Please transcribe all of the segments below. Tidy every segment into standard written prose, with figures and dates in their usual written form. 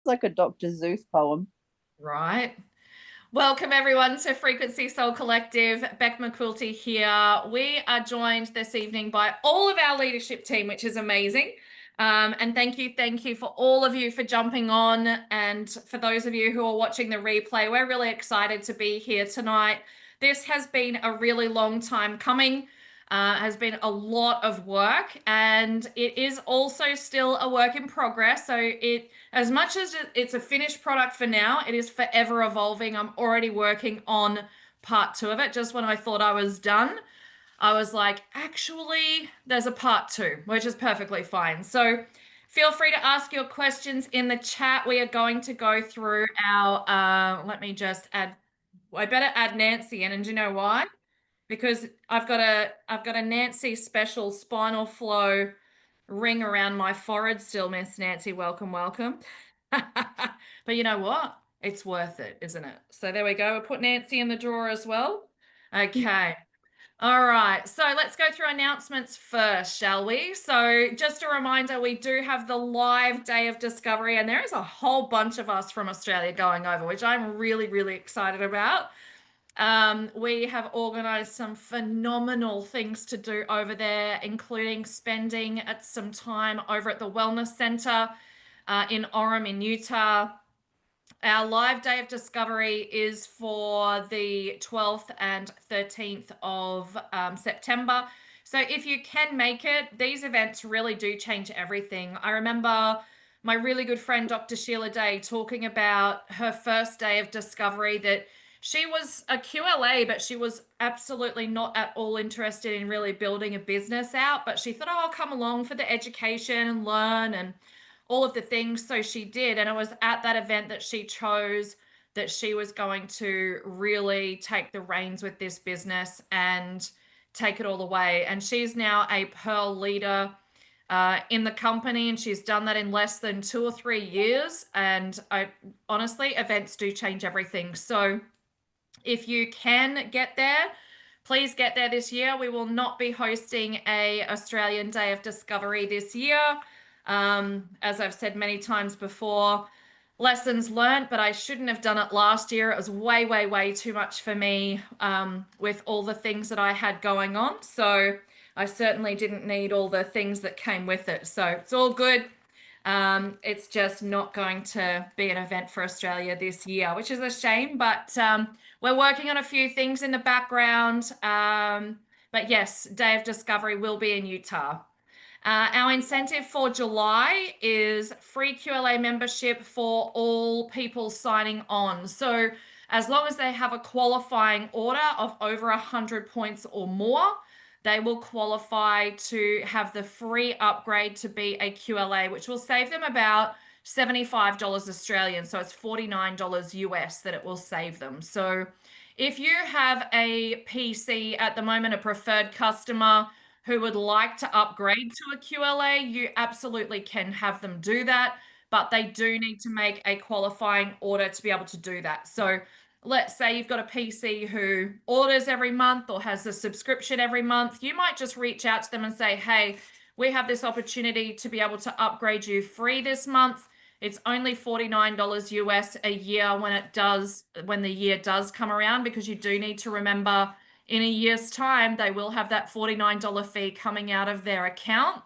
like a Dr. Seuss poem. Right. Welcome everyone to Frequency Soul Collective. Beck McQuilty here. We are joined this evening by all of our leadership team, which is amazing. And thank you for all of you for jumping on. And for those of you who are watching the replay, we're really excited to be here tonight. This has been a really long time coming. Has been a lot of work, and it is also still a work in progress. So as much as it's a finished product for now, it is forever evolving. I'm already working on part two of it. Just when I thought I was done, I was like, actually, there's a part two, which is perfectly fine. So feel free to ask your questions in the chat. We are going to go through let me just add, I better add Nancy in, and do you know why? Because I've got a Nancy special spinal flow ring around my forehead still, Miss Nancy. Welcome, welcome. But you know what? It's worth it, isn't it? So there we go. We'll put Nancy in the drawer as well. Okay. All right. So let's go through announcements first, shall we? So just a reminder, we do have the live day of discovery, and there is a whole bunch of us from Australia going over, which I'm really, really excited about. We have organized some phenomenal things to do over there, including spending at some time over at the Wellness Center in Orem in Utah. Our live day of discovery is for the 12th and 13th of September. So if you can make it, these events really do change everything. I remember my really good friend, Dr. Sheila Day, talking about her first day of discovery, that she was a QLA, but she was absolutely not at all interested in really building a business out. But she thought, oh, I'll come along for the education and learn and all of the things. So she did. And it was at that event that she chose that she was going to really take the reins with this business and take it all the way. And she's now a Pearl leader in the company, and she's done that in less than 2 or 3 years. And honestly, events do change everything. So if you can get there, please get there this year. We will not be hosting a Australian Day of Discovery this year. As I've said many times before, lessons learned, but I shouldn't have done it last year. It was way, way, way too much for me with all the things that I had going on. So I certainly didn't need all the things that came with it. So it's all good. It's just not going to be an event for Australia this year, which is a shame, but we're working on a few things in the background. But yes, Day of Discovery will be in Utah. Our incentive for July is free QLA membership for all people signing on. So as long as they have a qualifying order of over 100 points or more, they will qualify to have the free upgrade to be a QLA, which will save them about $75 Australian. So it's $49 US that it will save them. So if you have a PC at the moment, a preferred customer who would like to upgrade to a QLA, you absolutely can have them do that, but they do need to make a qualifying order to be able to do that. So let's say you've got a PC who orders every month or has a subscription every month, you might just reach out to them and say, hey, we have this opportunity to be able to upgrade you free this month. It's only $49 US a year when the year does come around, because you do need to remember in a year's time, they will have that $49 fee coming out of their account.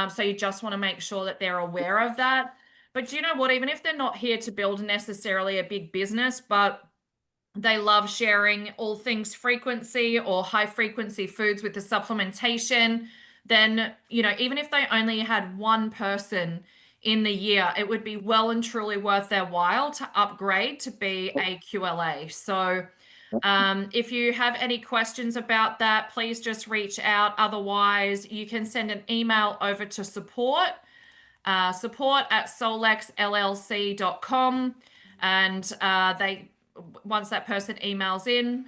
So you just want to make sure that they're aware of that. But do you know what? Even if they're not here to build necessarily a big business, but they love sharing all things frequency or high frequency foods with the supplementation, then, even if they only had one person in the year, it would be well and truly worth their while to upgrade to be a QLA. So if you have any questions about that, please just reach out. Otherwise, you can send an email over to support@solexllc.com, and once that person emails in,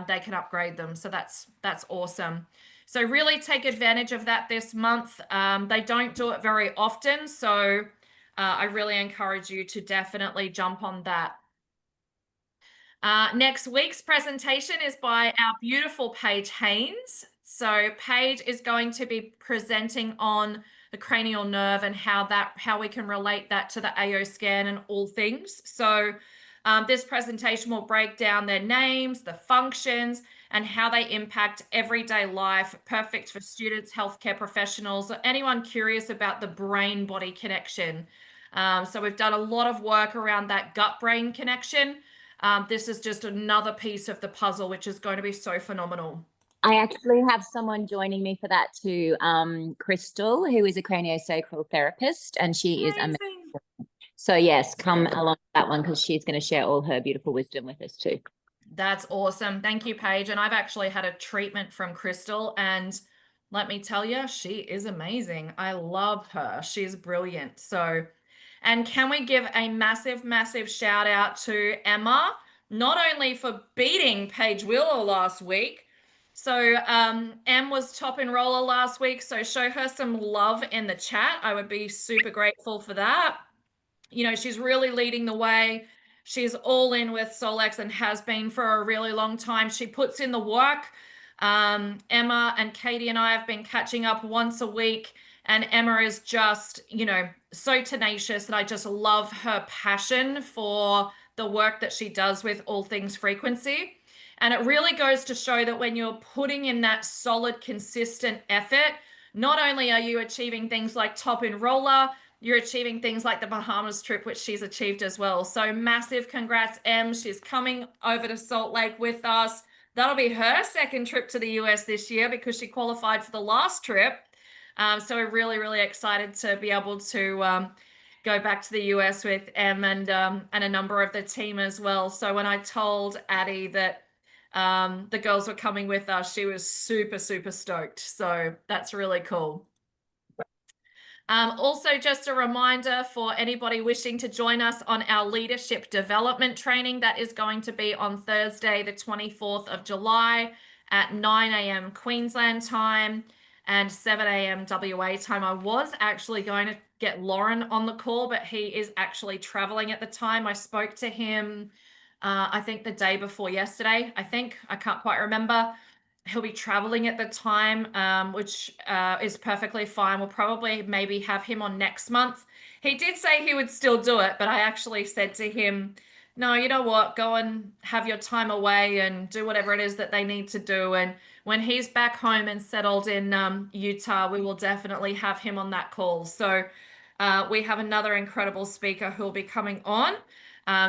they can upgrade them. So that's awesome. So really take advantage of that this month. They don't do it very often, so I really encourage you to definitely jump on that. Next week's presentation is by our beautiful Paige Haynes. So Paige is going to be presenting on the cranial nerve and how we can relate that to the AO scan and all things. So this presentation will break down their names, the functions, and how they impact everyday life, perfect for students, healthcare professionals, or anyone curious about the brain-body connection. So we've done a lot of work around that gut-brain connection. This is just another piece of the puzzle, which is going to be so phenomenal. I actually have someone joining me for that too, Crystal, who is a craniosacral therapist, and she is amazing. Amazing. So yes, come along to that one because she's going to share all her beautiful wisdom with us too. That's awesome. Thank you, Paige. And I've actually had a treatment from Crystal, and let me tell you, she is amazing. I love her. She's brilliant. So, and can we give a massive, massive shout out to Emma, not only for beating Paige Wheeler last week. So, Em was top enroller last week. So show her some love in the chat. I would be super grateful for that. You know, she's really leading the way. She's all in with Solex and has been for a really long time. She puts in the work. Emma and Katie and I have been catching up once a week, and Emma is just, you know, so tenacious, and I just love her passion for the work that she does with all things frequency. And it really goes to show that when you're putting in that solid, consistent effort, not only are you achieving things like top enroller, you're achieving things like the Bahamas trip, which she's achieved as well. So massive congrats, Em. She's coming over to Salt Lake with us. That'll be her second trip to the US this year because she qualified for the last trip. So we're really, really excited to be able to go back to the US with Em and a number of the team as well. So when I told Addie that the girls were coming with us, she was super, super stoked. So that's really cool. Also, just a reminder for anybody wishing to join us on our leadership development training that is going to be on Thursday, the 24th of July at 9 a.m. Queensland time and 7 a.m. WA time. I was actually going to get Lauren on the call, but he is actually traveling at the time. I spoke to him, I think the day before yesterday, I can't quite remember. He'll be traveling at the time, which is perfectly fine. We'll probably maybe have him on next month. He did say he would still do it, but I actually said to him, no, you know what? Go and have your time away and do whatever it is that they need to do. And when he's back home and settled in Utah, we will definitely have him on that call. So we have another incredible speaker who'll be coming on.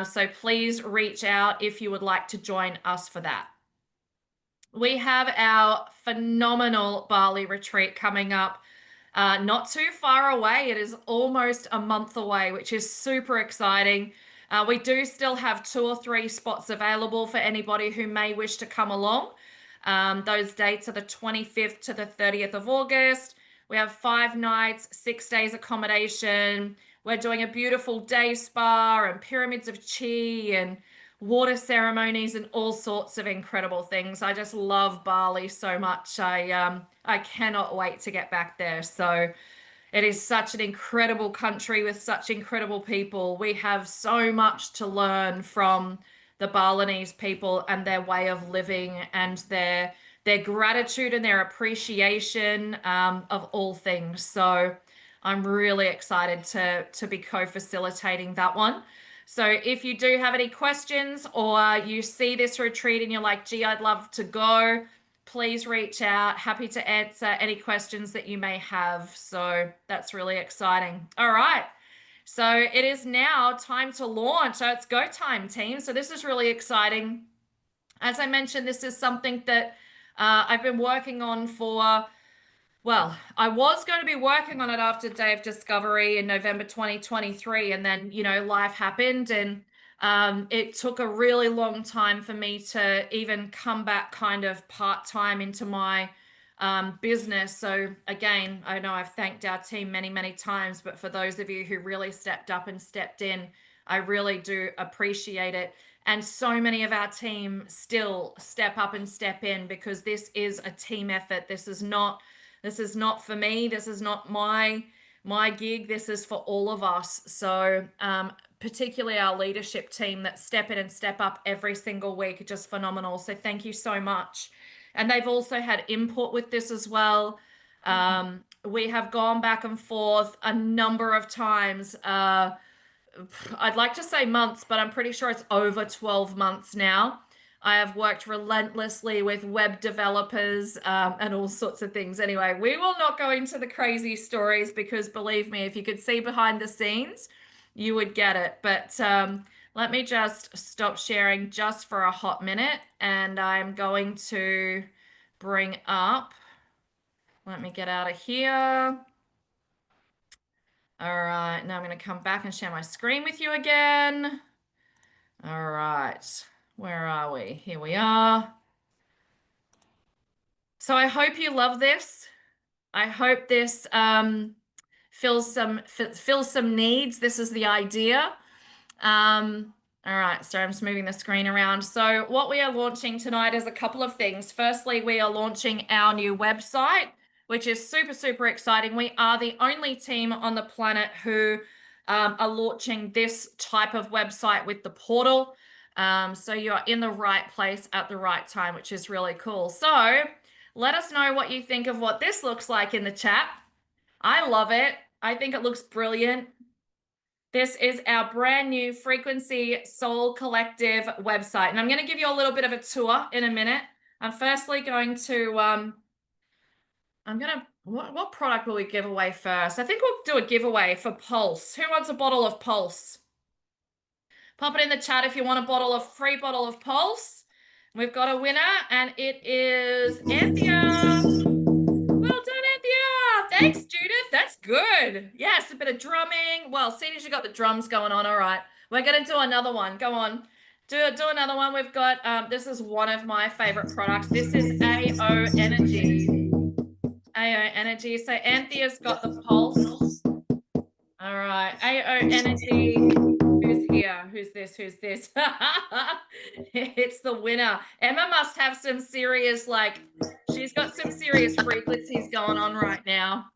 So please reach out if you would like to join us for that. We have our phenomenal Bali retreat coming up not too far away. It is almost a month away, which is super exciting. We do still have 2 or 3 spots available for anybody who may wish to come along. Those dates are the 25th to the 30th of August. We have 5 nights, 6 days accommodation. We're doing a beautiful day spa and pyramids of chi and water ceremonies and all sorts of incredible things. I just love Bali so much. I cannot wait to get back there. So it is such an incredible country with such incredible people. We have so much to learn from the Balinese people and their way of living and their gratitude and their appreciation of all things. So I'm really excited to be co-facilitating that one. So if you do have any questions or you see this retreat and you're like, gee, I'd love to go, please reach out. Happy to answer any questions that you may have. So that's really exciting. All right. So it is now time to launch. So it's go time, team. So this is really exciting. As I mentioned, this is something that I've been working on for, well, I was going to be working on it after Day of Discovery in November 2023, and then, you know, life happened, and it took a really long time for me to even come back kind of part-time into my business. So again, I know I've thanked our team many, many times, but for those of you who really stepped up and stepped in, I really do appreciate it. And so many of our team still step up and step in because this is a team effort. This is not for me. This is not my gig. This is for all of us. So particularly our leadership team that step in and step up every single week are just phenomenal. So thank you so much. And they've also had input with this as well. we have gone back and forth a number of times. I'd like to say months, but I'm pretty sure it's over 12 months now. I have worked relentlessly with web developers and all sorts of things. Anyway, we will not go into the crazy stories because believe me, if you could see behind the scenes, you would get it. But let me just stop sharing just for a hot minute, and I'm going to bring up, let me get out of here. All right, now I'm going to come back and share my screen with you again. All right, where are we? Here we are. So I hope you love this. I hope this fills some needs. This is the idea. All right, so I'm just moving the screen around. So what we are launching tonight is a couple of things. Firstly, we are launching our new website, which is super, super exciting. We are the only team on the planet who are launching this type of website with the portal. So you're in the right place at the right time, which is really cool. So let us know what you think of what this looks like in the chat. I love it. I think it looks brilliant. This is our brand new Frequency Soul Collective website. And I'm going to give you a little bit of a tour in a minute. I'm firstly going to, what product will we give away first? I think we'll do a giveaway for Pulse. Who wants a bottle of Pulse? Pop it in the chat if you want a free bottle of Pulse. We've got a winner and it is Anthea. Well done, Anthea. Thanks, Judith. That's good. Yes, a bit of drumming. Well, seeing as you got the drums going on, all right. We're going to do another one. Go on. Do another one. We've got, this is one of my favorite products. This is AO Energy. AO Energy. So Anthea's got the Pulse. All right. AO Energy. Who's here? Who's this? Who's this? It's the winner. Emma must have some serious, she's got some serious frequencies going on right now.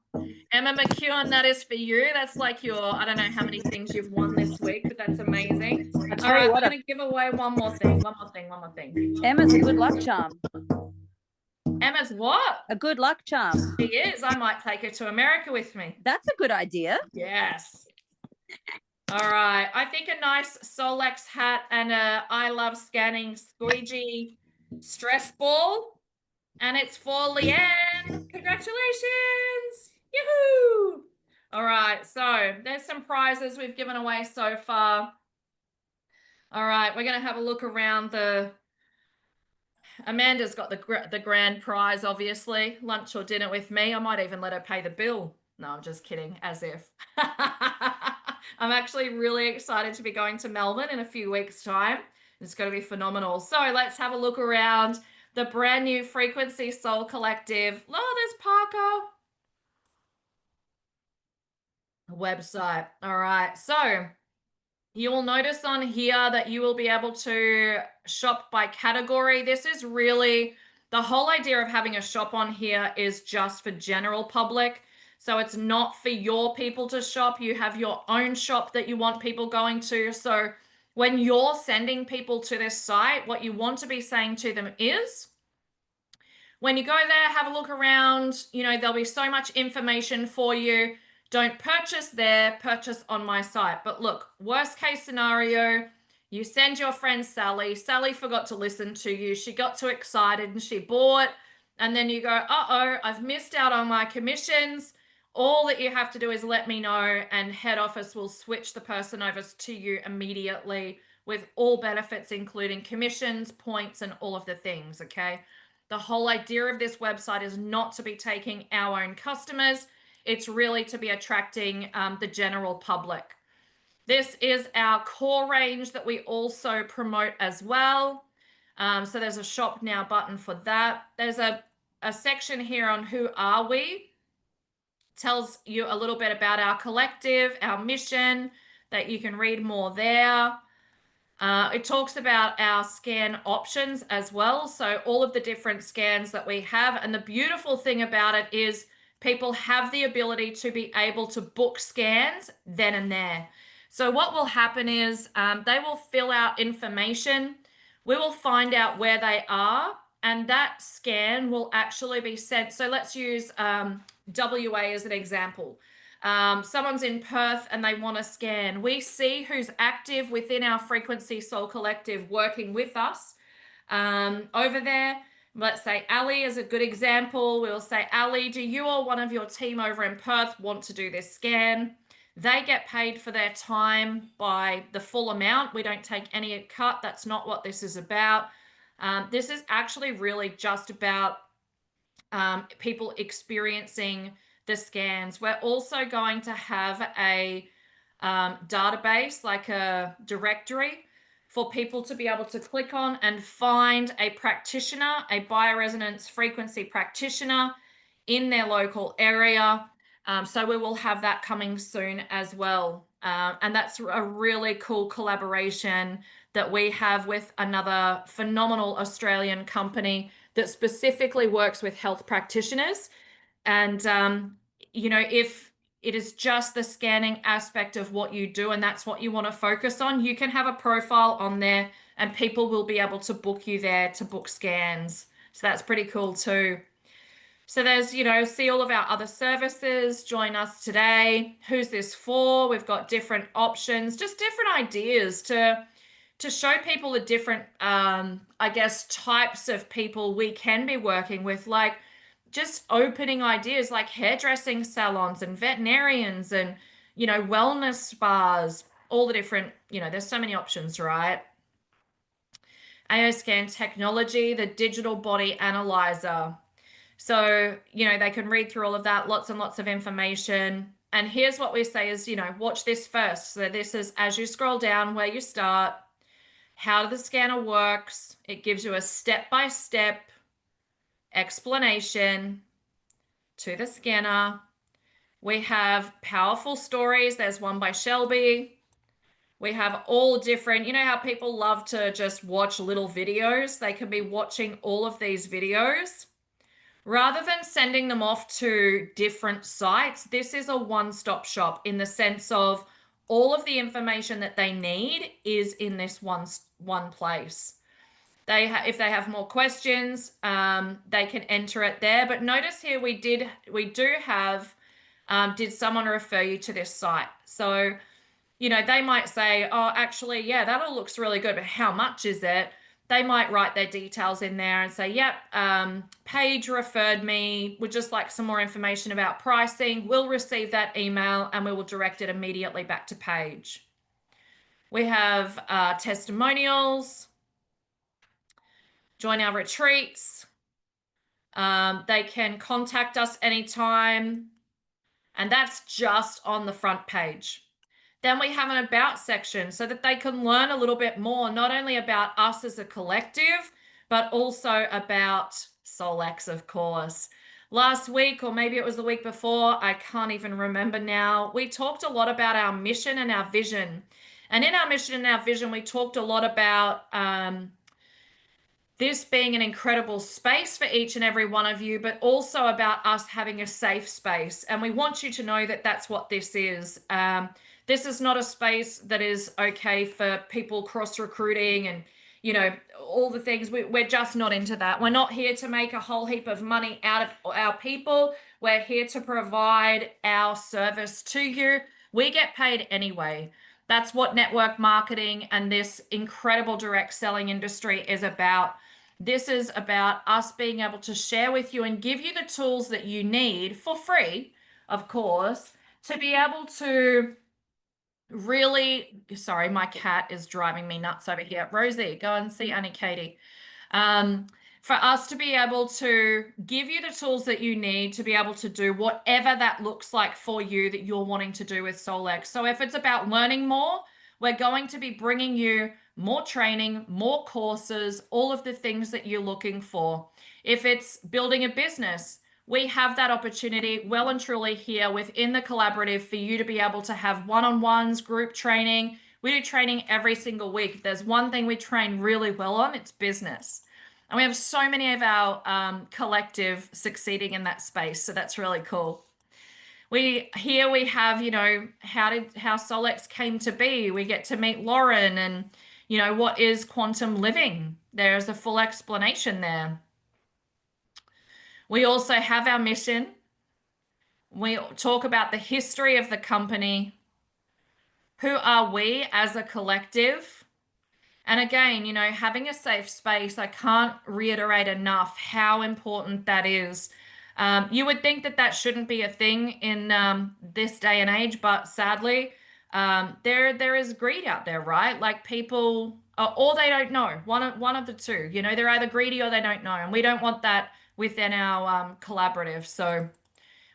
Emma McEwen, that is for you. That's like your, I don't know how many things you've won this week, but that's amazing. All right, we're going to give away one more thing. Emma's a good luck charm. Emma's what? A good luck charm. She is. I might take her to America with me. That's a good idea. Yes. All right. I think a nice Solex hat and a I Love Scanning squeegee stress ball. And it's for Leanne. Congratulations. Yoo-hoo. All right. So there's some prizes we've given away so far. All right. We're going to have a look around Amanda's got the grand prize, obviously. Lunch or dinner with me. I might even let her pay the bill. No, I'm just kidding, as if. I'm actually really excited to be going to Melbourne in a few weeks' time. It's going to be phenomenal. So let's have a look around the brand new Frequency Soul Collective. Oh, there's Parker. Website. All right. So you will notice on here that you will be able to shop by category. This is really the whole idea of having a shop on here is just for general public. So it's not for your people to shop. You have your own shop that you want people going to. So when you're sending people to this site, what you want to be saying to them is, when you go there, have a look around, there'll be so much information for you. Don't purchase there, purchase on my site. But look, worst case scenario, you send your friend Sally. Sally forgot to listen to you. She got too excited and she bought. And then you go, uh-oh, I've missed out on my commissions. All that you have to do is let me know and head office will switch the person over to you immediately with all benefits, including commissions, points, and all of the things, okay? The whole idea of this website is not to be taking our own customers. It's really to be attracting the general public. This is our core range that we also promote as well. So there's a shop now button for that. There's a section here on who are we. Tells you a little bit about our collective, our mission, that you can read more there. It talks about our scan options as well. So all of the different scans that we have. And the beautiful thing about it is people have the ability to be able to book scans then and there. So what will happen is they will fill out information. We will find out where they are and that scan will actually be sent. So let's use WA as an example. Someone's in Perth and they want to scan. We see who's active within our Frequency Soul Collective working with us over there. Let's say Ali is a good example. We'll say, Ali, do you or one of your team over in Perth want to do this scan? They get paid for their time by the full amount. We don't take any cut. That's not what this is about. This is actually really just about people experiencing the scans. We're also going to have a database, like a directory, for people to be able to click on and find a practitioner, a bioresonance frequency practitioner in their local area. So we will have that coming soon as well. And that's a really cool collaboration that we have with another phenomenal Australian company that specifically works with health practitioners. And, you know, if it is just the scanning aspect of what you do and that's what you want to focus on, you can have a profile on there and people will be able to book you there to book scans. So that's pretty cool too. So there's, you know, see all of our other services, join us today. Who's this for? We've got different options, just different ideas to show people the different, I guess, types of people we can be working with, like just opening ideas like hairdressing salons and veterinarians and, you know, wellness spas, all the different, you know, there's so many options, right? AOScan technology, the digital body analyzer. So, you know, they can read through all of that, lots and lots of information. And here's what we say is, you know, watch this first. So this is as you scroll down where you start, how the scanner works. It gives you a step-by-step explanation to the scanner. We have powerful stories. There's one by Shelby. We have all different, you know how people love to just watch little videos? They can be watching all of these videos. Rather than sending them off to different sites, this is a one-stop shop in the sense of all of the information that they need is in this one place. If they have more questions, they can enter it there. But notice here we do have, did someone refer you to this site? So, you know, they might say, oh, actually, yeah, that all looks really good, but how much is it? They might write their details in there and say, yep, Paige referred me, would just like some more information about pricing. We'll receive that email and we will direct it immediately back to Paige. We have testimonials, join our retreats. They can contact us anytime. And that's just on the front page. Then we have an about section so that they can learn a little bit more, not only about us as a collective, but also about SoulX, of course. Last week, or maybe it was the week before, I can't even remember now, we talked a lot about our mission and our vision. And in our mission and our vision, we talked a lot about this being an incredible space for each and every one of you, but also about us having a safe space. And we want you to know that that's what this is. This is not a space that is okay for people cross-recruiting and, you know, all the things. We're just not into that. We're not here to make a whole heap of money out of our people. We're here to provide our service to you. We get paid anyway. That's what network marketing and this incredible direct selling industry is about. This is about us being able to share with you and give you the tools that you need for free, of course, to be able to really, sorry, my cat is driving me nuts over here. Rosie, go and see Annie Katie. For us to be able to give you the tools that you need to be able to do whatever that looks like for you that you're wanting to do with SoulX. So if it's about learning more, we're going to be bringing you more training, more courses, all of the things that you're looking for. If it's building a business, we have that opportunity well and truly here within the collaborative for you to be able to have one-on-ones, group training. We do training every single week. If there's one thing we train really well on, it's business. And we have so many of our collective succeeding in that space. So that's really cool. Here we have, you know, how SoulX came to be. We get to meet Lauren and, you know, what is quantum living? There's a full explanation there. We also have our mission. We talk about the history of the company. Who are we as a collective? And again, you know, having a safe space, I can't reiterate enough how important that is. You would think that that shouldn't be a thing in this day and age, but sadly, there is greed out there, right? Like people, or they don't know. One of the two. You know, they're either greedy or they don't know, and we don't want that within our collaborative. So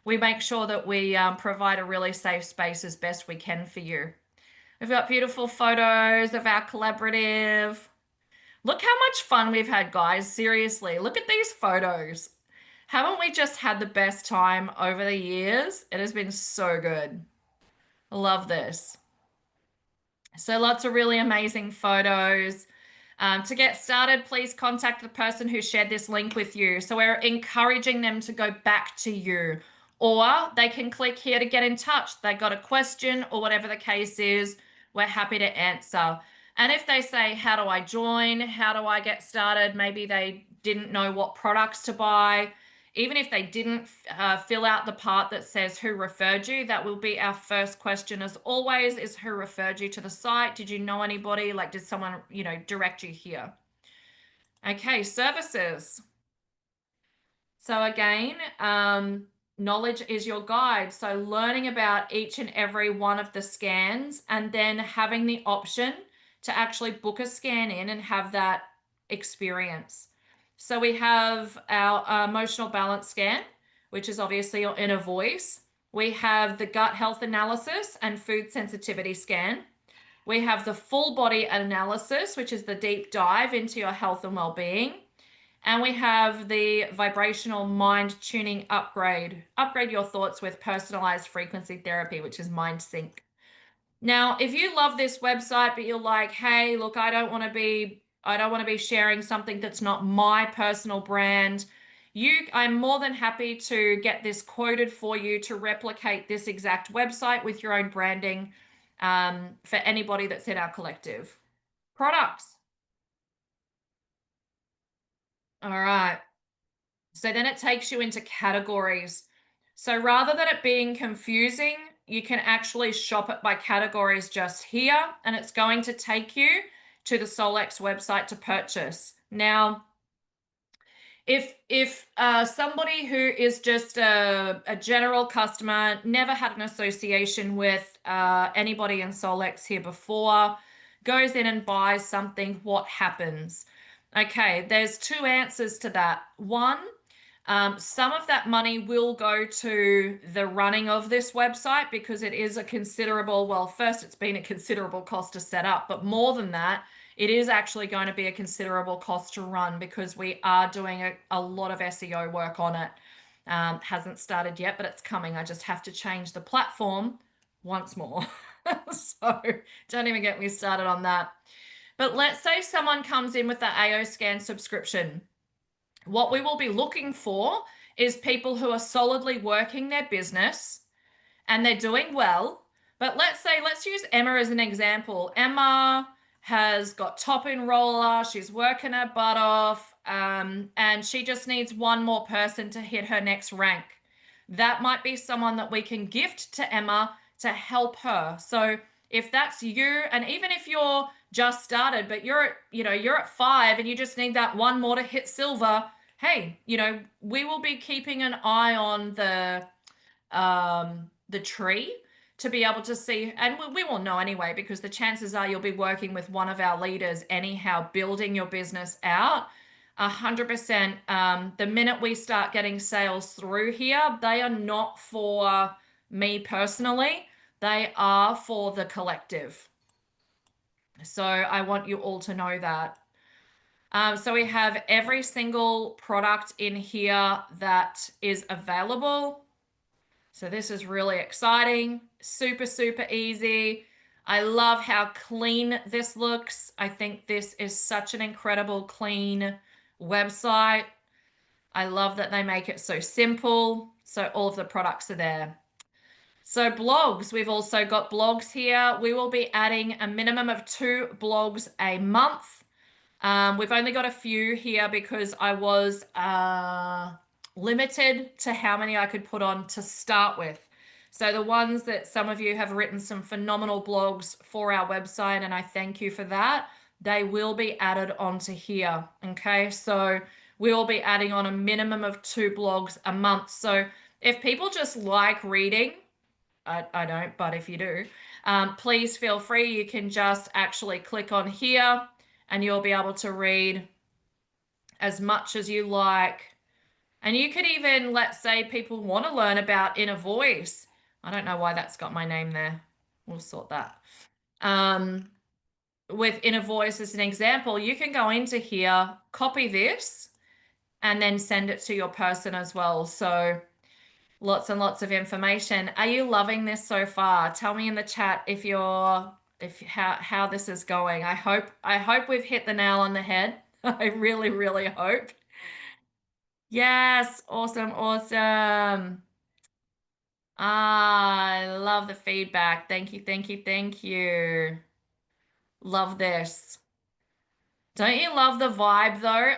we make sure that we provide a really safe space as best we can for you. We've got beautiful photos of our collaborative. Look how much fun we've had, guys. Seriously, look at these photos. Haven't we just had the best time over the years? It has been so good. I love this. So lots of really amazing photos. To get started, please contact the person who shared this link with you. So we're encouraging them to go back to you, or they can click here to get in touch. They got a question or whatever the case is, we're happy to answer. And if they say, how do I join? How do I get started? Maybe they didn't know what products to buy. Even if they didn't fill out the part that says who referred you, that will be our first question as always, is who referred you to the site? Did you know anybody? Like, did someone, you know, direct you here? Okay, services. So again, knowledge is your guide. So learning about each and every one of the scans and then having the option to actually book a scan in and have that experience. So we have our emotional balance scan, which is obviously your inner voice. We have the gut health analysis and food sensitivity scan. We have the full body analysis, which is the deep dive into your health and well-being. And we have the vibrational mind tuning upgrade. Upgrade your thoughts with personalized frequency therapy, which is Mind Sync. Now, if you love this website, but you're like, hey, look, I don't want to be sharing something that's not my personal brand, I'm more than happy to get this quoted for you to replicate this exact website with your own branding for anybody that's in our collective. Products. All right. So then it takes you into categories. So rather than it being confusing, you can actually shop it by categories just here, and it's going to take you to the Solex website to purchase. Now, if somebody who is just a general customer, never had an association with anybody in Solex here before, goes in and buys something, what happens? Okay, there's two answers to that. One, some of that money will go to the running of this website because it is a considerable, well, first it's been a considerable cost to set up, but more than that, it is actually going to be a considerable cost to run because we are doing a lot of SEO work on it. Hasn't started yet, but it's coming. I just have to change the platform once more. So don't even get me started on that. But let's say someone comes in with the AO Scan subscription. What we will be looking for is people who are solidly working their business and they're doing well. But let's use Emma as an example. Emma has got top enroller, she's working her butt off, and she just needs one more person to hit her next rank. That might be someone that we can gift to Emma to help her. So if that's you, and even if you're just started, but you're at 5 and you just need that one more to hit silver, hey, we will be keeping an eye on the tree to be able to see, and we will know anyway, because the chances are you'll be working with one of our leaders anyhow, building your business out. 100%. The minute we start getting sales through here, they are not for me personally. They are for the collective. So I want you all to know that. So we have every single product in here that is available. So this is really exciting, super, super easy. I love how clean this looks. I think this is such an incredible clean website. I love that they make it so simple. So all of the products are there. So blogs, we've also got blogs here. We will be adding a minimum of 2 blogs a month. We've only got a few here because I was limited to how many I could put on to start with. So the ones that some of you have written some phenomenal blogs for our website, and I thank you for that, they will be added onto here. Okay, so we will be adding on a minimum of 2 blogs a month. So if people just like reading, I don't, but if you do, please feel free. You can just actually click on here and you'll be able to read as much as you like. And you could even, let's say people want to learn about inner voice. I don't know why that's got my name there. We'll sort that. With inner voice as an example, you can go into here, copy this, and then send it to your person as well. So lots and lots of information. Are you loving this so far? Tell me in the chat how this is going. I hope we've hit the nail on the head. I really, really hope. Yes, awesome, awesome. I love the feedback. Thank you, thank you, thank you. Love this. Don't you love the vibe though?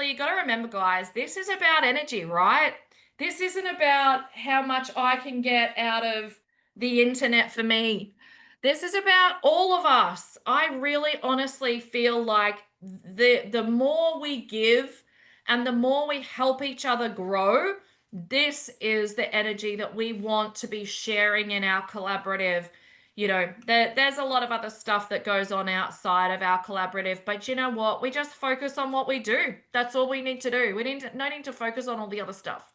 You got to remember, guys, this is about energy, right? This isn't about how much I can get out of the internet for me. This is about all of us. I really honestly feel like the more we give and the more we help each other grow, this is the energy that we want to be sharing in our collaborative. You know, there's a lot of other stuff that goes on outside of our collaborative, but you know what? We just focus on what we do. That's all we need to do. No need to focus on all the other stuff.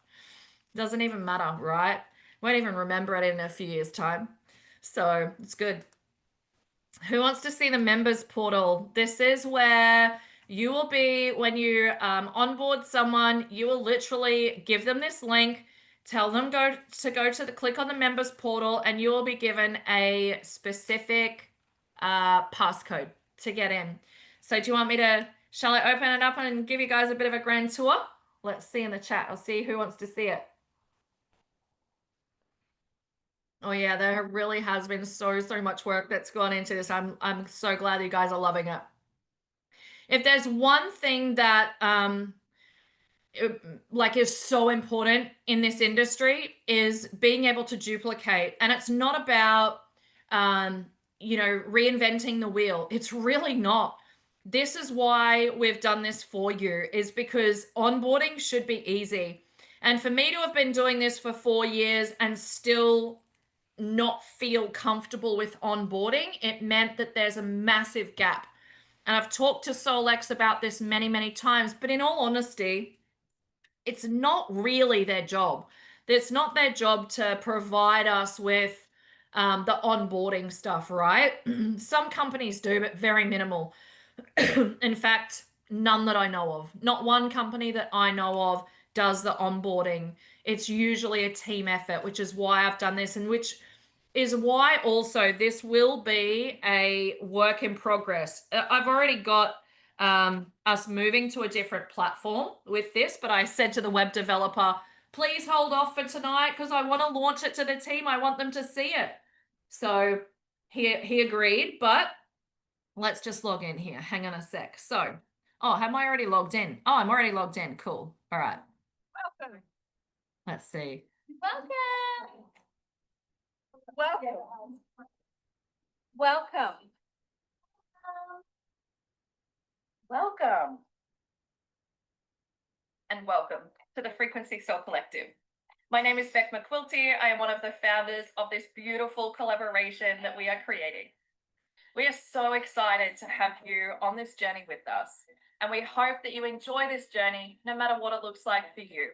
Doesn't even matter, right? Won't even remember it in a few years' time. So it's good. Who wants to see the members portal? This is where you will be when you onboard someone. You will literally give them this link, tell them click on the members portal, and you will be given a specific passcode to get in. So do you want me to, shall I open it up and give you guys a bit of a grand tour? Let's see in the chat. I'll see who wants to see it. Oh yeah, there really has been so much work that's gone into this. I'm so glad you guys are loving it. If there's one thing that is so important in this industry is being able to duplicate. And it's not about reinventing the wheel. It's really not. This is why we've done this for you, is because onboarding should be easy. And for me to have been doing this for 4 years and still not feel comfortable with onboarding, it meant that there's a massive gap. And I've talked to Solex about this many, many times, but in all honesty, it's not really their job. It's not their job to provide us with the onboarding stuff, right? Some companies do, but very minimal. In fact, none that I know of. Not one company that I know of does the onboarding. It's usually a team effort, which is why I've done this, and which is why also this will be a work in progress. I've already got us moving to a different platform with this, but I said to the web developer, please hold off for tonight because I want to launch it to the team. I want them to see it. So he agreed, but let's just log in here. Hang on a sec. So, am I already logged in? Oh, I'm already logged in. Cool. All right. Welcome. Let's see. Welcome. Welcome. Welcome. Welcome. And welcome to the Frequency Soul Collective. My name is Beck McQuilty. I am one of the founders of this beautiful collaboration that we are creating. We are so excited to have you on this journey with us, and we hope that you enjoy this journey no matter what it looks like for you.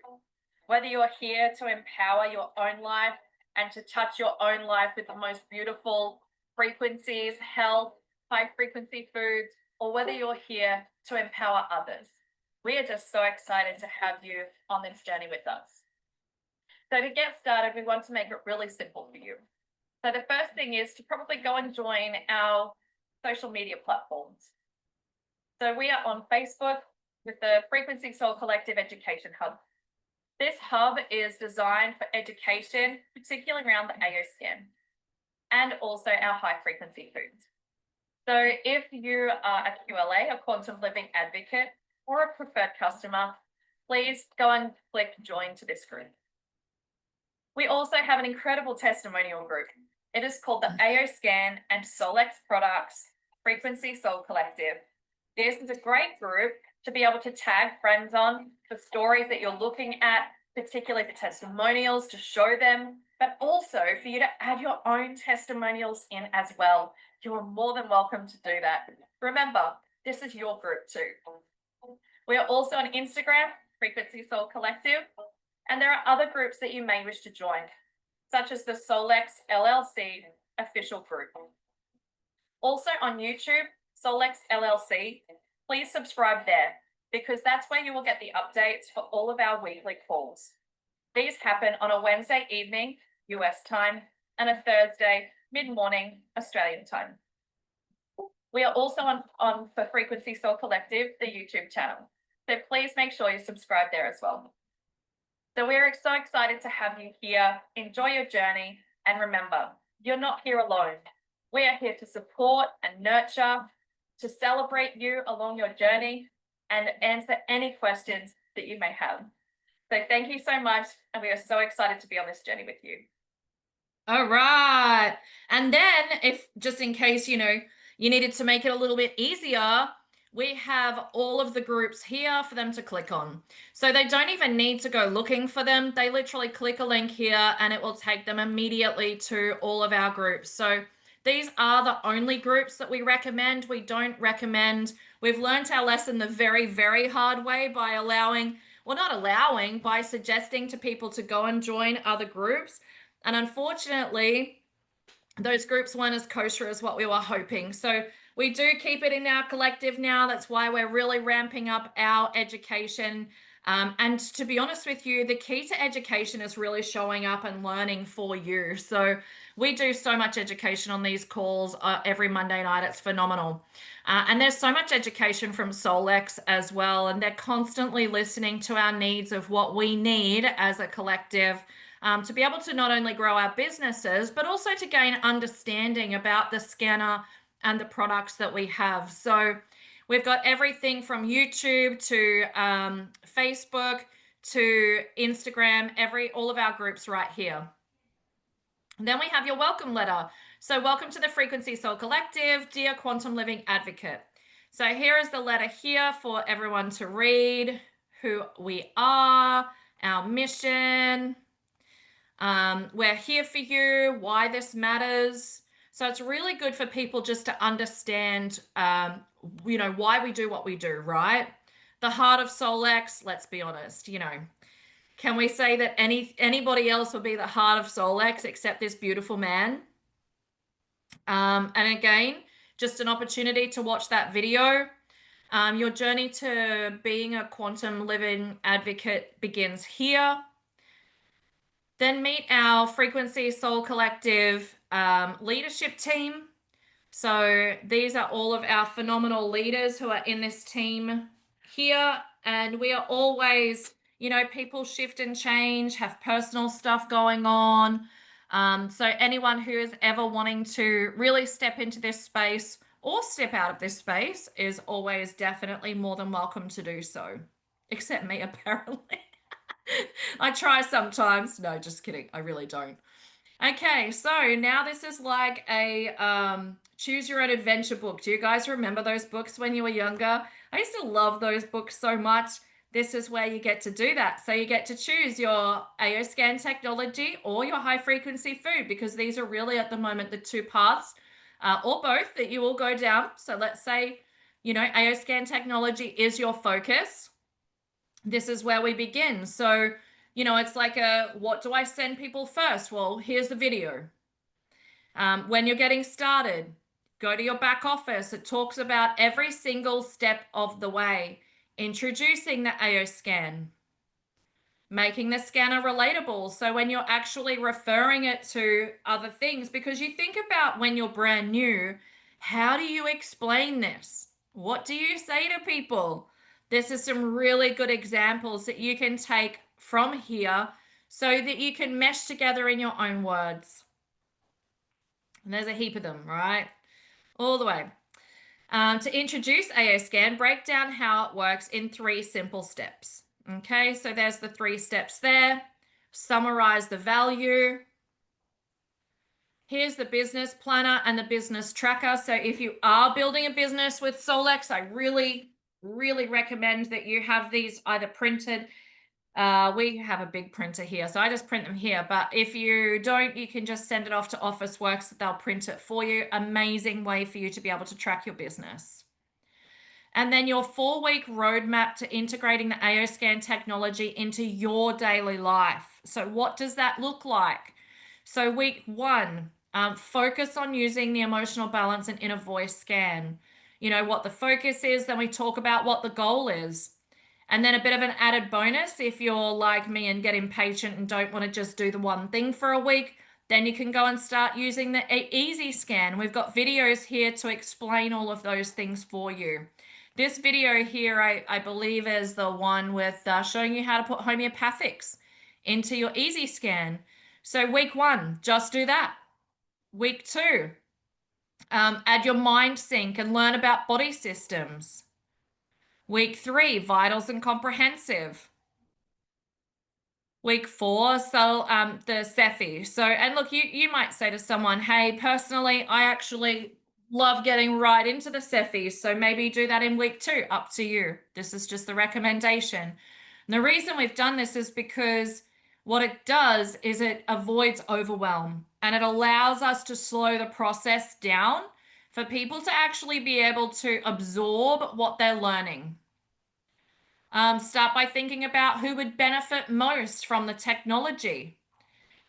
Whether you are here to empower your own life and to touch your own life with the most beautiful frequencies, health, high frequency foods, or whether you're here to empower others. We are just so excited to have you on this journey with us. So to get started, we want to make it really simple for you. So the first thing is to probably go and join our social media platforms. So we are on Facebook with the Frequency Soul Collective Education Hub. This hub is designed for education, particularly around the AO scan, and also our high frequency foods. So if you are a QLA, a quantum living advocate, or a preferred customer, please go and click join to this group. We also have an incredible testimonial group. It is called the AO Scan and Solex Products Frequency Soul Collective. This is a great group to be able to tag friends on the stories that you're looking at, particularly the testimonials, to show them, but also for you to add your own testimonials in as well. You are more than welcome to do that. Remember, this is your group too. We are also on Instagram, Frequency Soul Collective, and there are other groups that you may wish to join, such as the Solex LLC official group. Also on YouTube, Solex LLC, please subscribe there because that's where you will get the updates for all of our weekly calls. These happen on a Wednesday evening, US time, and a Thursday mid-morning, Australian time. We are also on for Frequency Soul Collective, the YouTube channel. So please make sure you subscribe there as well. So we're so excited to have you here. Enjoy your journey. And remember, you're not here alone. We are here to support and nurture, to celebrate you along your journey and answer any questions that you may have. So thank you so much. And we are so excited to be on this journey with you. All right. And then if just in case, you needed to make it a little bit easier, we have all of the groups here for them to click on. So they don't even need to go looking for them. They literally click a link here and it will take them immediately to all of our groups. So these are the only groups that we recommend. We don't recommend, we've learned our lesson the very, very hard way by by suggesting to people to go and join other groups. And unfortunately, those groups weren't as kosher as what we were hoping. So we do keep it in our collective now. That's why we're really ramping up our education. And to be honest with you, the key to education is really showing up and learning for you. So we do so much education on these calls every Monday night. It's phenomenal. And there's so much education from Solex as well. And they're constantly listening to our needs of what we need as a collective to be able to not only grow our businesses, but also to gain understanding about the scanner and the products that we have. So we've got everything from YouTube to Facebook to Instagram, all of our groups right here. And then we have your welcome letter. So welcome to the Frequency Soul Collective, dear Quantum Living Advocate. So here is the letter here for everyone to read, who we are, our mission. We're here for you, why this matters. So it's really good for people just to understand, why we do what we do, right? The heart of Solex, let's be honest, can we say that anybody else would be the heart of Solex except this beautiful man? And again, just an opportunity to watch that video. Your journey to being a quantum living advocate begins here. Then meet our Frequency Soul Collective leadership team. So these are all of our phenomenal leaders who are in this team here. And we are always, people shift and change, have personal stuff going on. So anyone who is ever wanting to really step into this space or step out of this space is always definitely more than welcome to do so. Except me, apparently. I try sometimes. No, just kidding. I really don't. Okay, so now this is like a choose your own adventure book. Do you guys remember those books when you were younger? I used to love those books so much. This is where you get to do that. So you get to choose your AO Scan technology or your high frequency food, because these are really at the moment the two paths or both that you will go down. So let's say, AO Scan technology is your focus. This is where we begin. So, it's like what do I send people first? Well, here's the video. When you're getting started, go to your back office. It talks about every single step of the way. Introducing the AO Scan. Making the scanner relatable. So when you're actually referring it to other things, because you think about when you're brand new, how do you explain this? What do you say to people? This is some really good examples that you can take from here so that you can mesh together in your own words. And there's a heap of them, right? All the way. To introduce AO Scan, break down how it works in 3 simple steps. Okay, so there's the 3 steps there. Summarize the value. Here's the business planner and the business tracker. So if you are building a business with Solex, I really, really recommend that you have these either printed. We have a big printer here, so I just print them here. But if you don't, you can just send it off to Officeworks. They'll print it for you. Amazing way for you to be able to track your business. And then your 4-week roadmap to integrating the AOScan technology into your daily life. So what does that look like? So week 1, focus on using the emotional balance and inner voice scan. You know what the focus is, then we talk about what the goal is. And then a bit of an added bonus, if you're like me and get impatient and don't want to just do the one thing for a week, then you can go and start using the easy scan. We've got videos here to explain all of those things for you. This video here, I believe, is the one with showing you how to put homeopathics into your easy scan. So week 1, just do that. Week 2, add your mind sync and learn about body systems. Week 3, vitals and comprehensive. Week 4, so the Cephi. So, and look, you might say to someone, hey, personally, I actually love getting right into the Cephi. So maybe do that in week 2, up to you. This is just the recommendation. And the reason we've done this is because what it does is it avoids overwhelm and it allows us to slow the process down for people to actually be able to absorb what they're learning. Start by thinking about who would benefit most from the technology.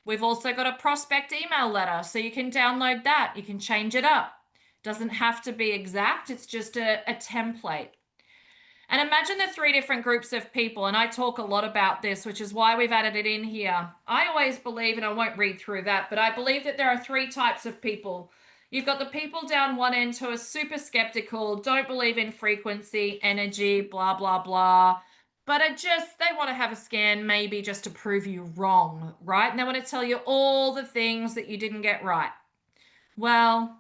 We've also got a prospect email letter, so you can download that. You can change it up. Doesn't have to be exact. It's just a template. And imagine the 3 different groups of people, and I talk a lot about this, which is why we've added it in here. I always believe, and I won't read through that, but I believe that there are 3 types of people. You've got the people down one end who are super skeptical, don't believe in frequency, energy, blah, blah, blah. But they want to have a scan maybe just to prove you wrong, right? And they want to tell you all the things that you didn't get right. Well,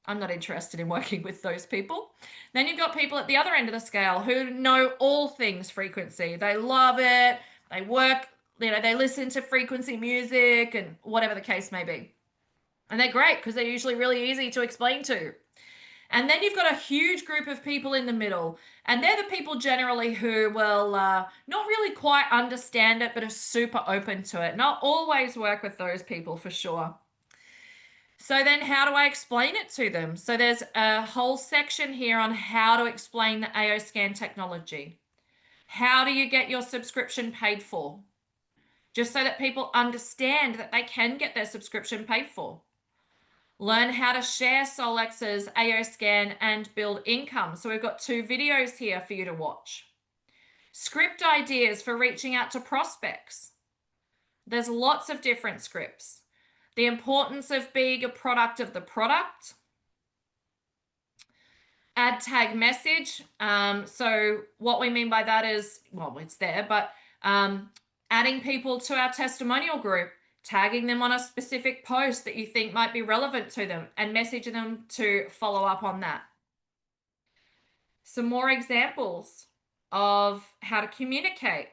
I'm not interested in working with those people. Then you've got people at the other end of the scale who know all things frequency. They love it. They work, they listen to frequency music and whatever the case may be. And they're great because they're usually really easy to explain to. And then you've got a huge group of people in the middle. And they're the people generally who will not really quite understand it, but are super open to it. And I'll always work with those people for sure. So then how do I explain it to them? So there's a whole section here on how to explain the AOScan technology. How do you get your subscription paid for? Just so that people understand that they can get their subscription paid for. Learn how to share Solex's AOScan and build income. So we've got 2 videos here for you to watch. Script ideas for reaching out to prospects. There's lots of different scripts. The importance of being a product of the product. Add tag message. So what we mean by that is, well, it's there, but adding people to our testimonial group, tagging them on a specific post that you think might be relevant to them and messaging them to follow up on that. Some more examples of how to communicate.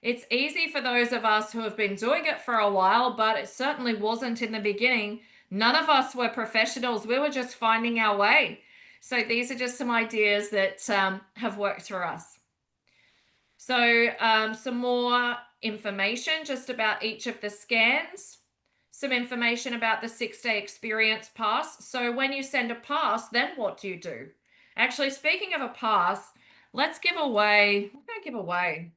It's easy for those of us who have been doing it for a while, but it certainly wasn't in the beginning. None of us were professionals. We were just finding our way. So these are just some ideas that have worked for us. So some more information just about each of the scans. Some information about the 6-day experience pass. So when you send a pass, then what do you do? Actually, speaking of a pass, let's give away, what can I give away?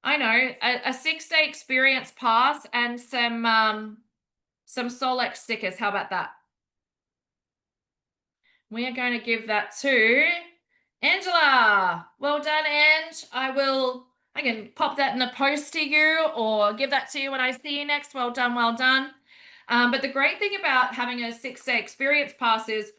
I know, a 6-day experience pass and some Solex stickers. How about that? We are going to give that to Angela. Well done, Ange. I can pop that in the post to you or give that to you when I see you next. Well done, well done. But the great thing about having a 6-day experience pass is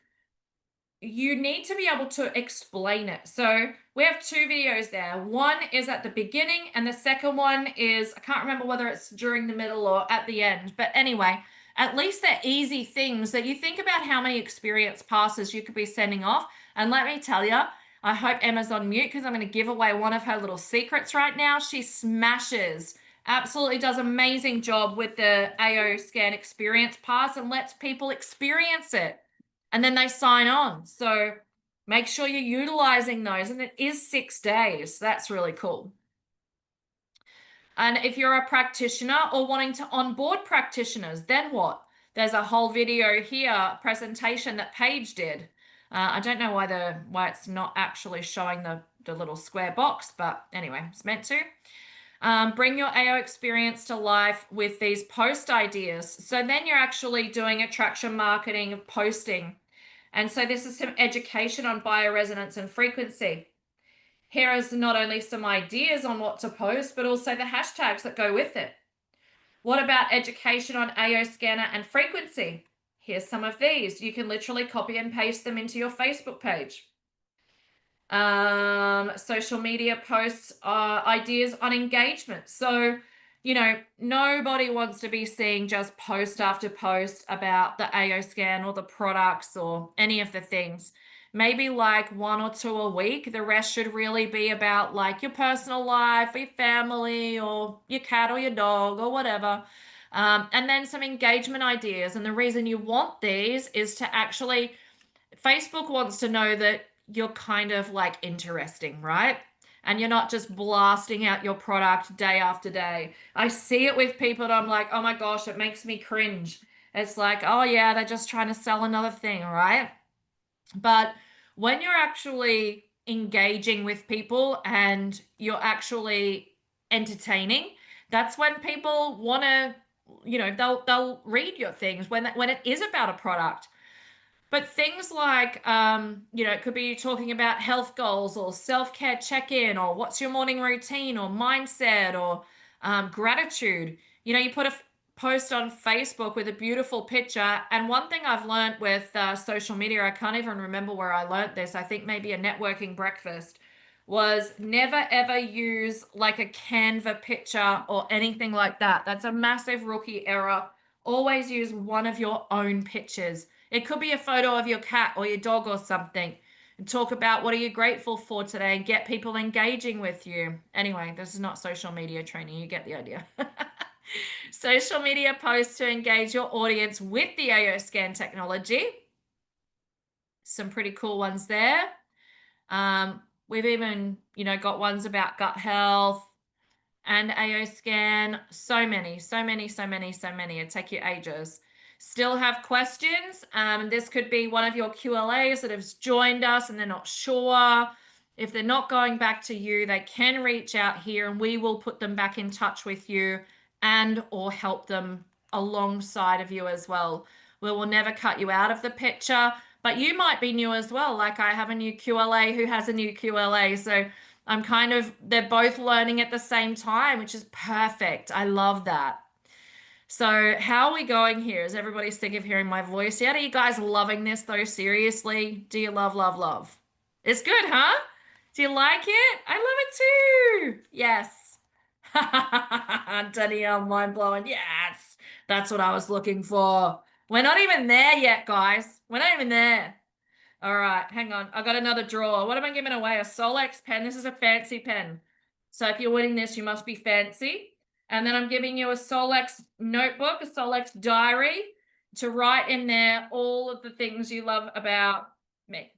you need to be able to explain it. So we have 2 videos there. One is at the beginning and the second one is, I can't remember whether it's during the middle or at the end. But anyway, at least they're easy things that you think about how many experience passes you could be sending off. And let me tell you, I hope Emma's on mute because I'm going to give away one of her little secrets right now. She smashes, absolutely does an amazing job with the AO Scan Experience Pass and lets people experience it. And then they sign on. So make sure you're utilizing those. And it is 6 days. That's really cool. And if you're a practitioner or wanting to onboard practitioners, then what? There's a whole video here, presentation that Paige did. I don't know why it's not actually showing the little square box, but anyway, it's meant to. Bring your AO experience to life with these post ideas. So then you're actually doing attraction marketing of posting. And so this is some education on bioresonance and frequency. Here is not only some ideas on what to post, but also the hashtags that go with it. What about education on AO Scanner and frequency? Here's some of these. You can literally copy and paste them into your Facebook page. Social media posts, ideas on engagement. So, you know, nobody wants to be seeing just post after post about the AO Scan or the products or any of the things. Maybe like 1 or 2 a week. The rest should really be about like your personal life, or your family, or your cat or your dog or whatever. And then some engagement ideas. And the reason you want these is to actually, Facebook wants to know that you're kind of like interesting, right? And you're not just blasting out your product day after day. I see it with people and I'm like, oh my gosh, it makes me cringe. It's like, oh yeah, they're just trying to sell another thing, right? But when you're actually engaging with people and you're actually entertaining, that's when people want to, you know, they'll read your things when it is about a product. But things like, you know, it could be talking about health goals or self-care check-in or what's your morning routine or mindset or gratitude. You know, you put a post on Facebook with a beautiful picture. And one thing I've learned with social media, I can't even remember where I learned this. I think maybe a networking breakfast, was never ever use like a Canva picture or anything like that. That's a massive rookie error. Always use one of your own pictures. It could be a photo of your cat or your dog or something. And talk about what are you grateful for today and get people engaging with you. Anyway, this is not social media training. You get the idea. Social media posts to engage your audience with the AO Scan technology. Some pretty cool ones there. We've even, you know, got ones about gut health and AO Scan. So many. It'd take you ages. Still have questions? This could be one of your QLAs that has joined us and they're not sure. If they're not going back to you, they can reach out here and we will put them back in touch with you and or help them alongside of you as well. We will never cut you out of the picture, but you might be new as well. Like I have a new QLA who has a new QLA. So they're both learning at the same time, which is perfect. I love that. So how are we going here? Is everybody sick of hearing my voice yet? Are you guys loving this though? Seriously? Do you love? It's good, huh? Do you like it? I love it too. Yes. Danielle, mind blowing. Yes. That's what I was looking for. We're not even there yet, guys. We're not even there. All right, hang on. I got another drawer. What am I giving away? A Solex pen. This is a fancy pen. So if you're winning this, you must be fancy. And then I'm giving you a Solex notebook, a Solex diary to write in there all of the things you love about me.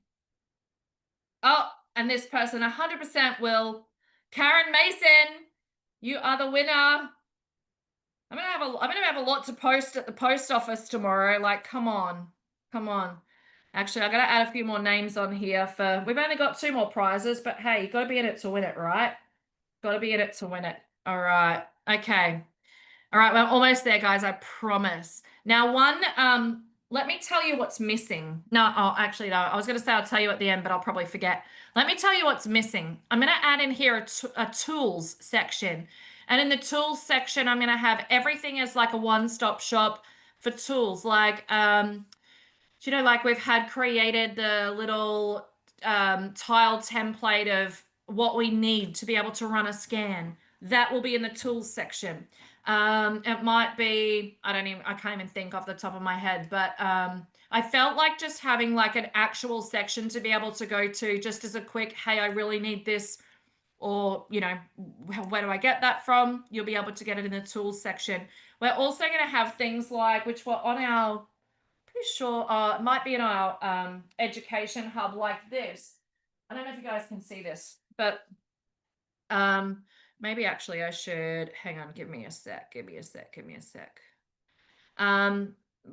Oh, and this person 100% will. Karen Mason, you are the winner. I'm gonna have a lot to post at the post office tomorrow. Like, come on. Actually, I gotta add a few more names on here we've only got 2 more prizes, but hey, you gotta be in it to win it, right? Gotta be in it to win it. All right. Okay. All right, we're almost there, guys. I promise. Now, let me tell you what's missing. No, actually, no. I was going to say I'll tell you at the end, but I'll probably forget. Let me tell you what's missing. I'm going to add in here a tools section. And in the tools section, I'm going to have everything as like a one-stop shop for tools. Like, you know, like we've had created the little tile template of what we need to be able to run a scan. That will be in the tools section. It might be, I can't even think off the top of my head, but I felt like just having like an actual section to be able to go to just as a quick, hey, I really need this, or, you know, where do I get that from? You'll be able to get it in the tools section. We're also going to have things like, which were on our, pretty sure, it might be in our education hub like this. I don't know if you guys can see this, but maybe actually I should, hang on, give me a sec.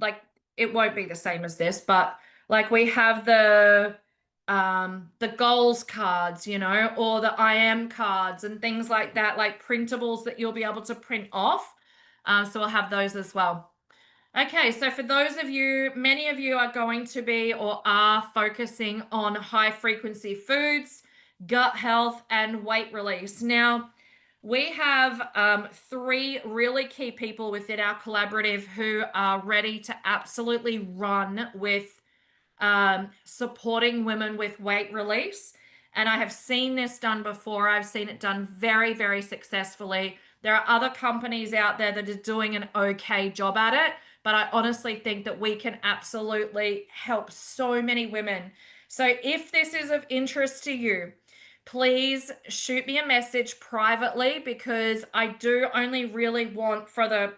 Like it won't be the same as this, but like we have the goals cards, you know, or the I am cards and things like that, like printables that you'll be able to print off. So we'll have those as well. Okay, so for those of you, many of you are going to be or are focusing on high frequency foods, gut health, and weight release. Now, we have 3 really key people within our collaborative who are ready to absolutely run with supporting women with weight release. And I have seen this done before. I've seen it done very, very successfully. There are other companies out there that are doing an okay job at it, but I honestly think that we can absolutely help so many women. So if this is of interest to you, please shoot me a message privately, because I do only really want for the,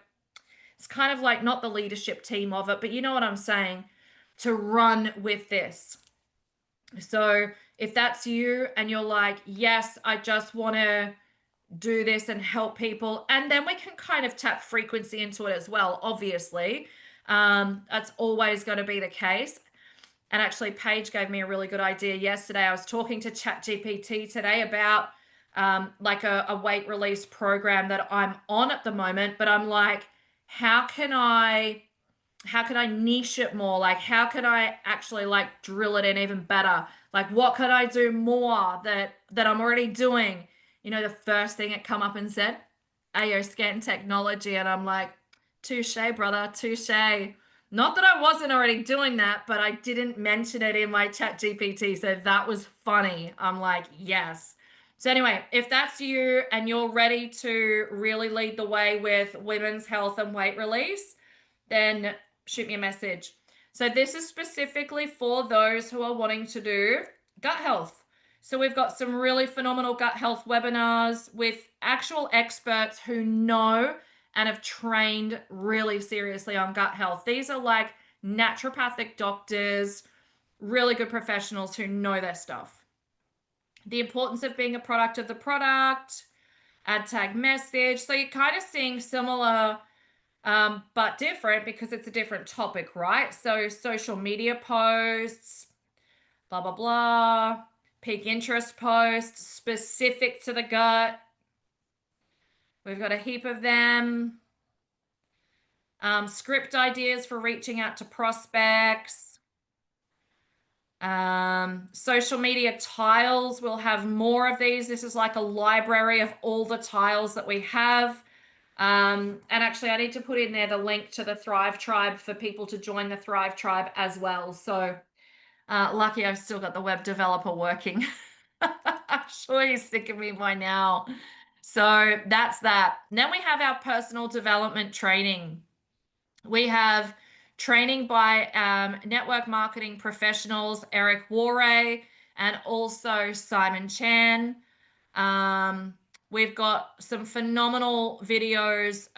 it's kind of like not the leadership team of it, but you know what I'm saying, to run with this. So if that's you and you're like, yes, I just want to do this and help people, and then we can kind of tap frequency into it as well, obviously. That's always going to be the case. And actually, Paige gave me a really good idea yesterday. I was talking to ChatGPT today about like a weight release program that I'm on at the moment, but I'm like, how can I niche it more? Like, how can I actually like drill it in even better? Like, what could I do more that I'm already doing? You know, the first thing it come up and said, AO scan technology. And I'm like, touche, brother, touche. Not that I wasn't already doing that, but I didn't mention it in my chat GPT. So that was funny. I'm like, yes. So anyway, if that's you and you're ready to really lead the way with women's health and weight release, then shoot me a message. So this is specifically for those who are wanting to do gut health. So we've got some really phenomenal gut health webinars with actual experts who know and have trained really seriously on gut health. These are like naturopathic doctors, really good professionals who know their stuff. The importance of being a product of the product, ad tag message. So you're kind of seeing similar but different because it's a different topic, right? So social media posts, blah, blah, blah, peak interest posts specific to the gut. We've got a heap of them. Script ideas for reaching out to prospects. Social media tiles, we'll have more of these. This is like a library of all the tiles that we have. And actually I need to put in there the link to the Thrive Tribe for people to join the Thrive Tribe as well. So lucky I've still got the web developer working. I'm sure you're sick of me by now. So that's that. Then we have our personal development training. We have training by network marketing professionals, Eric Warray, and also Simon Chan. We've got some phenomenal videos,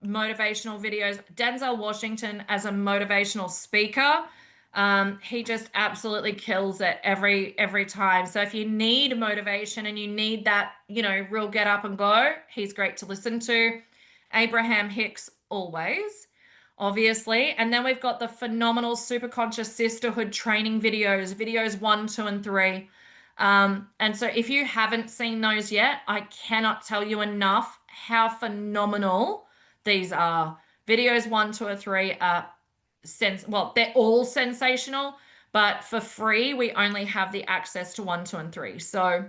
motivational videos. Denzel Washington as a motivational speaker. He just absolutely kills it every time. So if you need motivation and you need that, you know, real get up and go, he's great to listen to. Abraham Hicks always, obviously. And then we've got the phenomenal Super Conscious Sisterhood training videos 1, 2, and 3. And so if you haven't seen those yet, I cannot tell you enough how phenomenal these are. Videos 1, 2, or 3 are well, they're all sensational, but for free, we only have the access to 1, 2, and 3. So,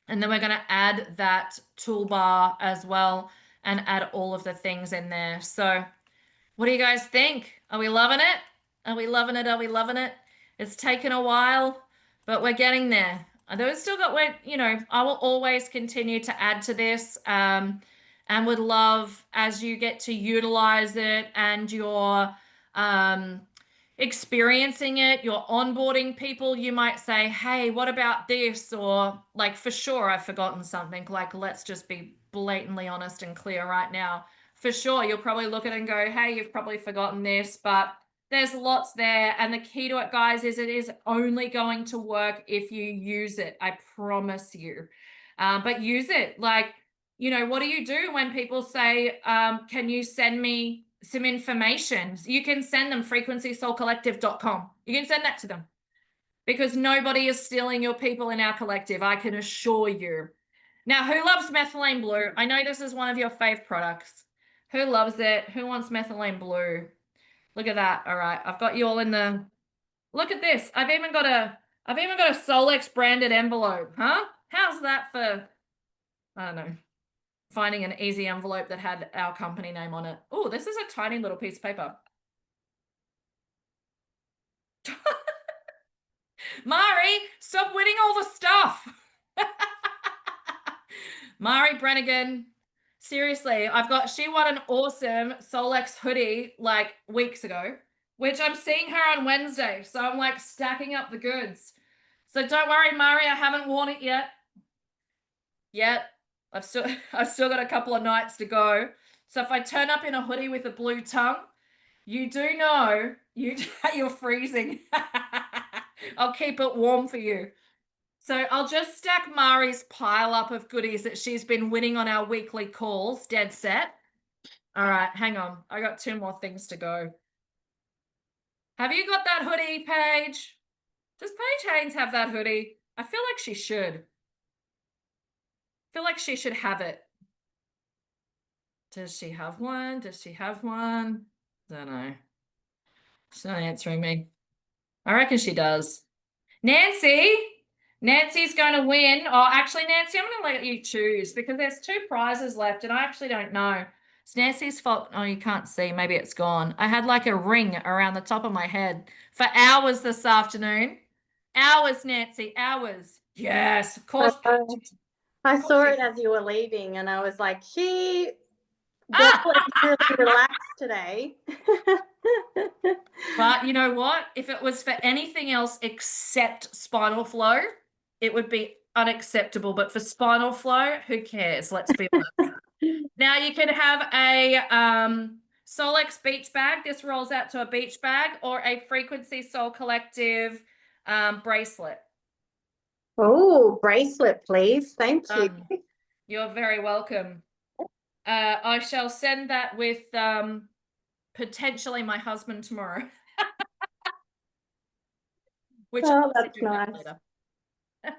and then we're going to add that toolbar as well and add all of the things in there. So what do you guys think? Are we loving it? Are we loving it? Are we loving it? It's taken a while, but we're getting there. We've still got, you know, I will always continue to add to this and would love as you get to utilize it and your, experiencing it, you're onboarding people, you might say, hey, what about this? Or like, for sure, I've forgotten something. Like, let's just be blatantly honest and clear right now. For sure, you'll probably look at it and go, hey, you've probably forgotten this, but there's lots there. And the key to it, guys, is it is only going to work if you use it. I promise you. But use it. Like, you know, what do you do when people say, can you send me some information? You can send them frequencysoulcollective.com. You can send that to them because nobody is stealing your people in our collective. I can assure you. Now, who loves methylene blue? I know this is one of your fave products. Who loves it? Who wants methylene blue? Look at that. All right. I've got you all in the, look at this. I've even got a Solex branded envelope, huh? How's that for, I don't know, finding an easy envelope that had our company name on it. Oh, this is a tiny little piece of paper. Mari, stop winning all the stuff. Mari Brannigan, seriously, she won an awesome Solex hoodie like weeks ago, which I'm seeing her on Wednesday. So I'm like stacking up the goods. So don't worry, Mari, I haven't worn it yet. I've still got a couple of nights to go. So if I turn up in a hoodie with a blue tongue, you do know you're freezing. I'll keep it warm for you. So I'll just stack Mari's pile up of goodies that she's been winning on our weekly calls, dead set. All right, hang on. I got 2 more things to go. Have you got that hoodie, Paige? Does Paige Haynes have that hoodie? I feel like she should. Feel like she should have it. Does she have one? Does she have one? Don't know. She's not answering me. I reckon she does. Nancy's going to win. Oh, actually, Nancy, I'm going to let you choose because there's 2 prizes left and I actually don't know. It's Nancy's fault. Oh, you can't see. Maybe it's gone. I had like a ring around the top of my head for hours this afternoon. Hours, Nancy, hours. Yes, of course. I saw it as you were leaving and I was like, she Ah! really relaxed today. But you know what? If it was for anything else except spinal flow, it would be unacceptable. But for spinal flow, who cares? Let's be honest. Now you can have a Solex beach bag. This rolls out to a beach bag or a Frequency Soul Collective bracelet. Oh, bracelet, please. Thank you. You're very welcome. I shall send that with potentially my husband tomorrow. Which that's nice. later.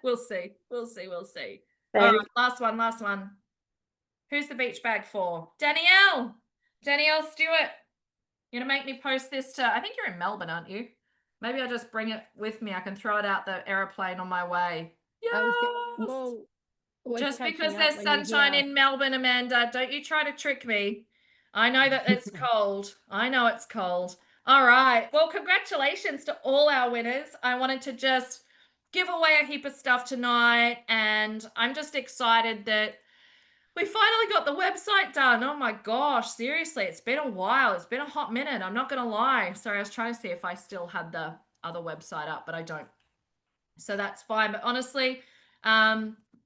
We'll see. We'll see. Very All right, last one. Who's the beach bag for? Danielle Stewart. You're gonna make me post this to, I think you're in Melbourne, aren't you? Maybe I'll just bring it with me. I can throw it out the aeroplane on my way. Yes. Just because there's sunshine in Melbourne, Amanda, don't you try to trick me. I know that it's cold. I know it's cold. All right. Well, congratulations to all our winners. I wanted to just give away a heap of stuff tonight, and I'm just excited that we finally got the website done. Oh my gosh, seriously, it's been a while. It's been a hot minute. I'm not going to lie. Sorry, I was trying to see if I still had the other website up, but I don't. So that's fine. But honestly,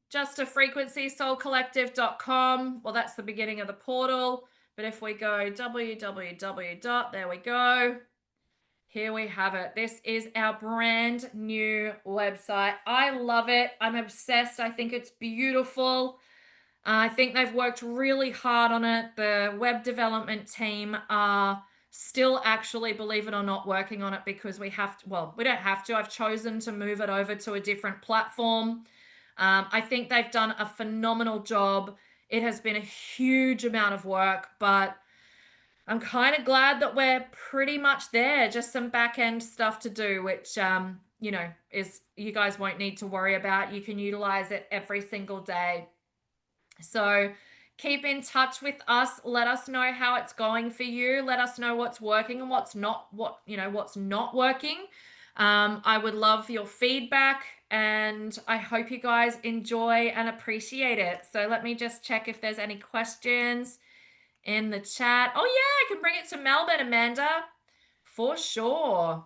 just a frequencysoulcollective.com. Well, that's the beginning of the portal. But if we go www. There we go. Here we have it. This is our brand new website. I love it. I'm obsessed. I think it's beautiful. I think they've worked really hard on it. The web development team are still actually, believe it or not, working on it because we have to, well, we don't have to. I've chosen to move it over to a different platform. I think they've done a phenomenal job. It has been a huge amount of work, but I'm kind of glad that we're pretty much there. Just some back end stuff to do, which, you know, is you guys won't need to worry about. You can utilize it every single day. So keep in touch with us. Let us know how it's going for you. Let us know what's working and what's not working. I would love your feedback and I hope you guys enjoy and appreciate it. So let me just check if there's any questions in the chat. Oh yeah, I can bring it to Melbourne, Amanda. For sure.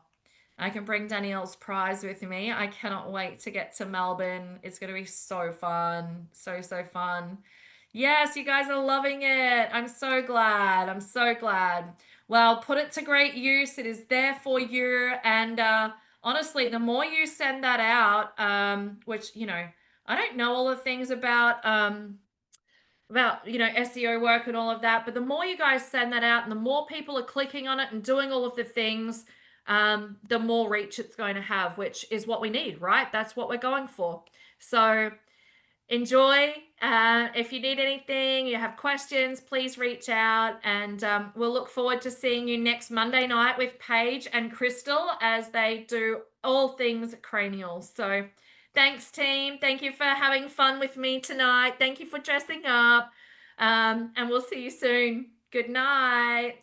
I can bring Danielle's prize with me. I cannot wait to get to Melbourne. It's going to be so fun. So, so fun. Yes, you guys are loving it. I'm so glad. I'm so glad. Well, put it to great use. It is there for you. And honestly, the more you send that out, which, you know, I don't know all the things about you know, SEO work and all of that, but the more you guys send that out and the more people are clicking on it and doing all of the things, the more reach it's going to have, which is what we need, right? That's what we're going for. So enjoy. If you need anything, you have questions, please reach out, and we'll look forward to seeing you next Monday night with Paige and Crystal as they do all things cranial. So thanks, team. Thank you for having fun with me tonight. Thank you for dressing up. And we'll see you soon. Good night.